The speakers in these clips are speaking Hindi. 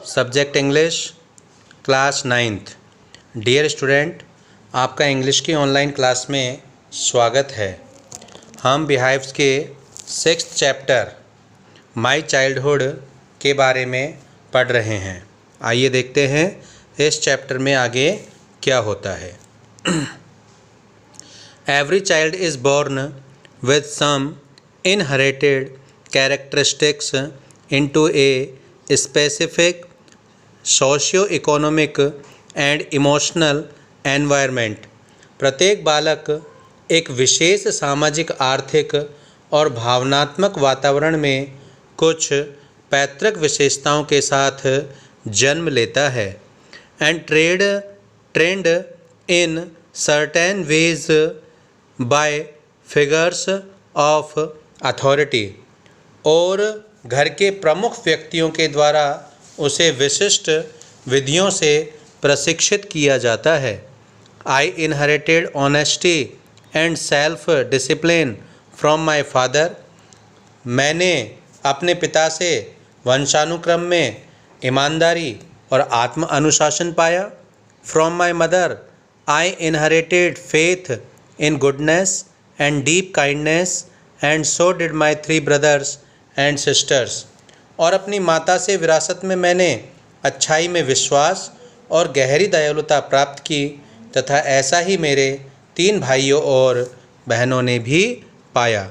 Subject English, class 9th। Dear student, आपका इंग्लिश की ऑनलाइन क्लास में स्वागत है। हम बिहाइव्स के 6th चैप्टर माई चाइल्डहुड के बारे में पढ़ रहे हैं। आइए देखते हैं इस चैप्टर में आगे क्या होता है। Every child is born with some inherited characteristics into a specific socio economic and emotional environment. प्रत्येक बालक एक विशेष सामाजिक, आर्थिक और भावनात्मक वातावरण में कुछ पैतृक विशेषताओं के साथ जन्म लेता है and trend in certain veg bye figures of authority, और घर के प्रमुख व्यक्तियों के द्वारा उसे विशिष्ट विधियों से प्रशिक्षित किया जाता है। आई inherited honesty and self discipline from my father. मैंने अपने पिता से वंशानुक्रम में ईमानदारी और आत्म अनुशासन पाया। From my mother I inherited faith in goodness and deep kindness and so did my 3 brothers and sisters. और अपनी माता से विरासत में मैंने अच्छाई में विश्वास और गहरी दयालुता प्राप्त की, तथा ऐसा ही मेरे 3 भाइयों और बहनों ने भी पाया।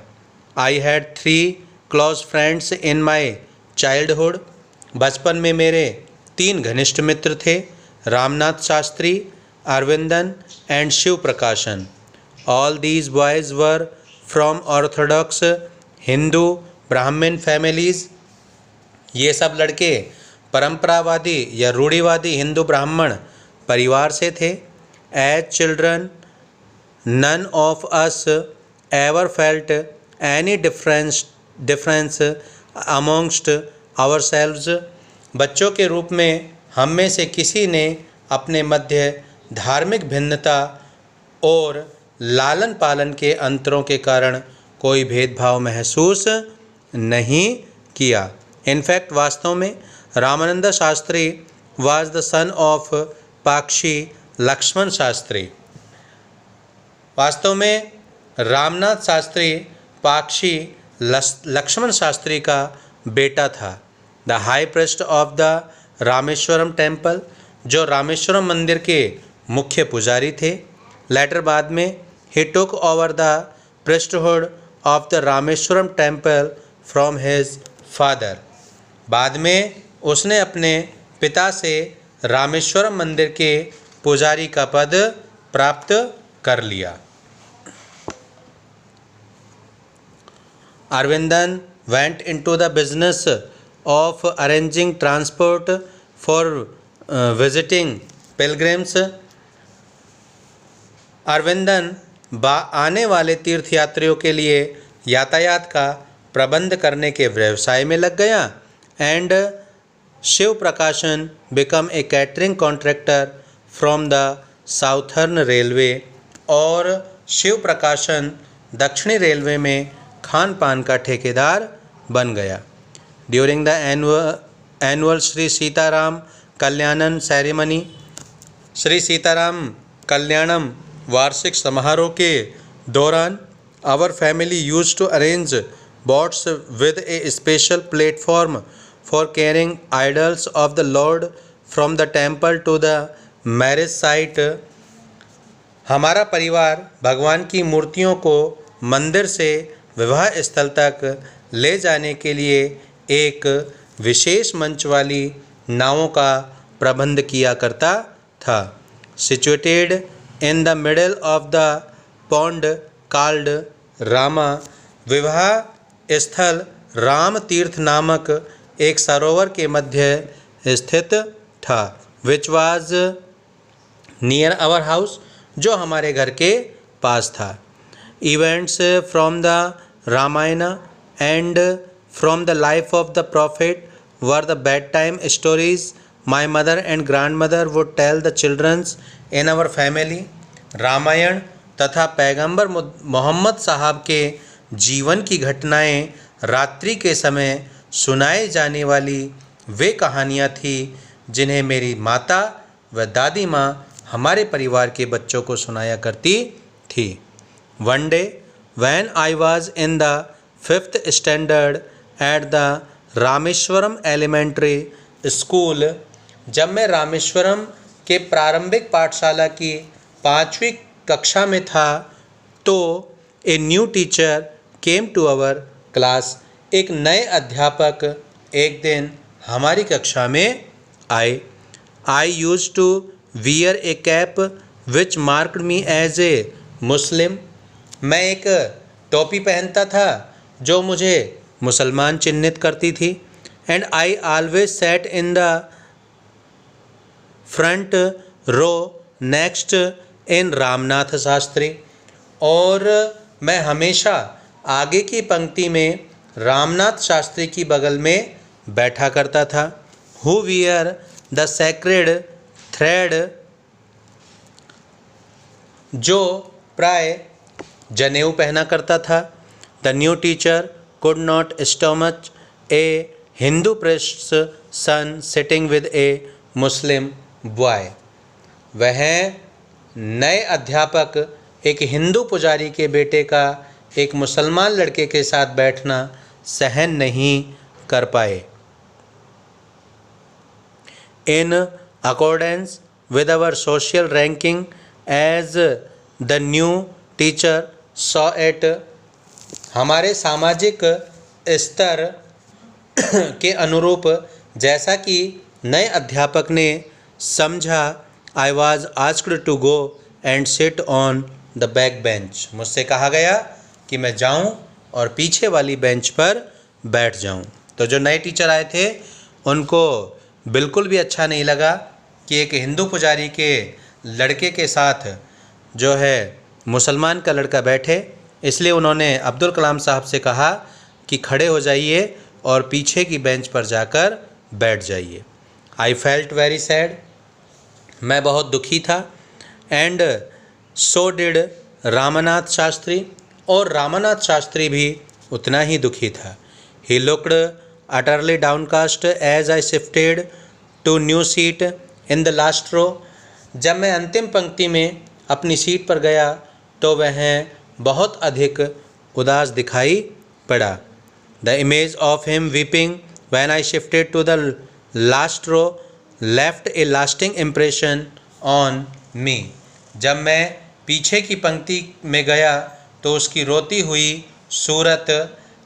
I had 3 close friends in my childhood. बचपन में मेरे 3 घनिष्ठ मित्र थे, रामनाथ शास्त्री, अरविंदन एंड शिव प्रकाशन। All these boys were from Orthodox Hindu ब्राह्मण फैमिलीज़। ये सब लड़के परंपरावादी या रूढ़िवादी हिंदू ब्राह्मण परिवार से थे। As children none of us ever felt any difference amongst ourselves. बच्चों के रूप में हम में से किसी ने अपने मध्य धार्मिक भिन्नता और लालन पालन के अंतरों के कारण कोई भेदभाव महसूस नहीं किया। इनफैक्ट वास्तव में Ramanand Shastri was the son of Pakshi Lakshman Shastri. वास्तव में रामनाथ शास्त्री पाक्षी लक्ष्मण शास्त्री का बेटा था। The high priest of the Rameswaram temple, जो रामेश्वरम मंदिर के मुख्य पुजारी थे। लेटर बाद में ही took over the priesthood of the Rameswaram temple from his father. बाद में उसने अपने पिता से रामेश्वरम मंदिर के पुजारी का पद प्राप्त कर लिया। Aravindan went into the business of arranging transport for visiting pilgrims. Aravindan आने वाले तीर्थयात्रियों के लिए यातायात का प्रबंध करने के व्यवसाय में लग गया। एंड शिव प्रकाशन become a catering contractor from the southern railway, और शिव प्रकाशन दक्षिणी रेलवे में खान पान का ठेकेदार बन गया। During the annual Shri Sitaram Kalyanam ceremony, Shri Sitaram Kalyanam वार्षिक समारोह के दौरान our family used to arrange boats with a special platform for carrying idols of the Lord from the temple to the marriage site। हमारा परिवार भगवान की मूर्तियों को मंदिर से विवाह स्थल तक ले जाने के लिए एक विशेष मंच वाली नावों का प्रबंध किया करता था। Situated in the middle of the pond called Rama, विवाह स्थल राम तीर्थ नामक एक सरोवर के मध्य स्थित था। Which was near our house, जो हमारे घर के पास था। Events from the Ramayana and from the life of the prophet were the bed time stories my mother and grand mother would tell the childrens in our family. Ramayana तथा पैगंबर मोहम्मद साहब के जीवन की घटनाएं रात्रि के समय सुनाए जाने वाली वे कहानियाँ थी जिन्हें मेरी माता व दादी माँ हमारे परिवार के बच्चों को सुनाया करती थी। One day when I was in the 5th standard at the Rameswaram elementary school, जब मैं रामेश्वरम के प्रारंभिक पाठशाला की 5वीं कक्षा में था, तो a new teacher came to our class, एक नए अध्यापक एक दिन हमारी कक्षा में आए। I use to wear a cap which marked me as a Muslim, मैं एक टोपी पहनता था जो मुझे मुसलमान चिन्हित करती थी। And I always sat in the front row next in Ramnath Shastri, और मैं हमेशा आगे की पंक्ति में रामनाथ शास्त्री की बगल में बैठा करता था। Who wear the sacred thread, जो प्राय जनेऊ पहना करता था। The new teacher could not stomach a Hindu priests son sitting with a Muslim boy, वह नए अध्यापक एक हिंदू पुजारी के बेटे का एक मुसलमान लड़के के साथ बैठना सहन नहीं कर पाए। In accordance with our social ranking as the new teacher saw it, हमारे सामाजिक स्तर के अनुरूप जैसा कि नए अध्यापक ने समझा, I was asked to go and sit on the back bench, मुझसे कहा गया कि मैं जाऊं और पीछे वाली बेंच पर बैठ जाऊं। तो जो नए टीचर आए थे उनको बिल्कुल भी अच्छा नहीं लगा कि एक हिंदू पुजारी के लड़के के साथ जो है मुसलमान का लड़का बैठे, इसलिए उन्होंने अब्दुल कलाम साहब से कहा कि खड़े हो जाइए और पीछे की बेंच पर जाकर बैठ जाइए। आई फेल्ट वेरी सैड, मैं बहुत दुखी था। And so did Ramnath Shastri, और रामनाथ शास्त्री भी उतना ही दुखी था। He looked utterly downcast as I shifted to new seat in the last row, जब मैं अंतिम पंक्ति में अपनी सीट पर गया तो वह बहुत अधिक उदास दिखाई पड़ा। The image of him weeping when I shifted to the last row left a lasting impression on me, जब मैं पीछे की पंक्ति में गया तो उसकी रोती हुई सूरत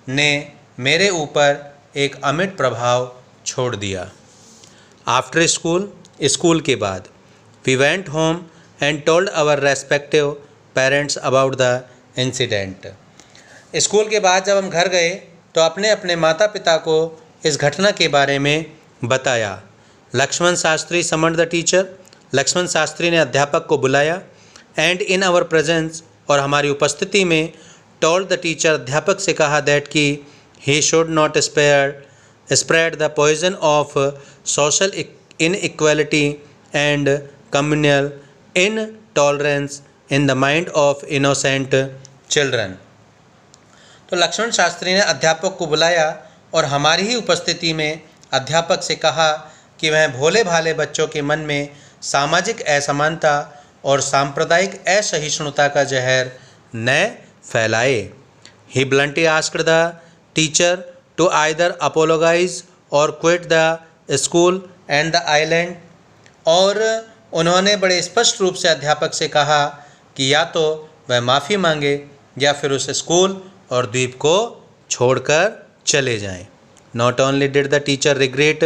ने मेरे ऊपर एक अमिट प्रभाव छोड़ दिया। आफ्टर स्कूल, स्कूल के बाद, we went home and told our respective parents about the incident, school के बाद जब हम घर गए तो अपने अपने माता पिता को इस घटना के बारे में बताया। Lakshman Shastri summoned the teacher, Lakshman Shastri ने अध्यापक को बुलाया। एंड इन आवर प्रेजेंस, और हमारी उपस्थिति में, टोल्ड द टीचर, अध्यापक से कहा दैट कि he should not spread the poison of social inequality and communal intolerance in the mind of innocent children. तो लक्ष्मण शास्त्री ने अध्यापक को बुलाया और हमारी ही उपस्थिति में अध्यापक से कहा कि वह भोले भाले बच्चों के मन में सामाजिक असमानता और सांप्रदायिक असहिष्णुता का जहर न फैलाए। He bluntly asked the teacher to either apologise और quit the school and the island, और उन्होंने बड़े स्पष्ट रूप से अध्यापक से कहा कि या तो वह माफ़ी मांगे या फिर उस स्कूल और द्वीप को छोड़कर चले जाएं। Not only did the teacher regret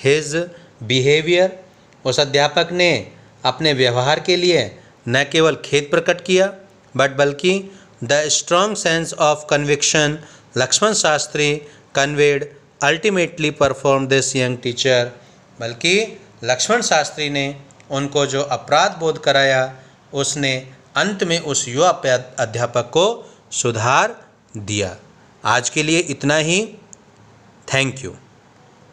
his behaviour, उस अध्यापक ने अपने व्यवहार के लिए न केवल खेद प्रकट किया बल्कि the strong sense of conviction Lakshman Shastri conveyed ultimately perform this young teacher, बल्कि लक्ष्मण शास्त्री ने उनको जो अपराध बोध कराया उसने अंत में उस युवा अध्यापक को सुधार दिया। आज के लिए इतना ही। Thank you.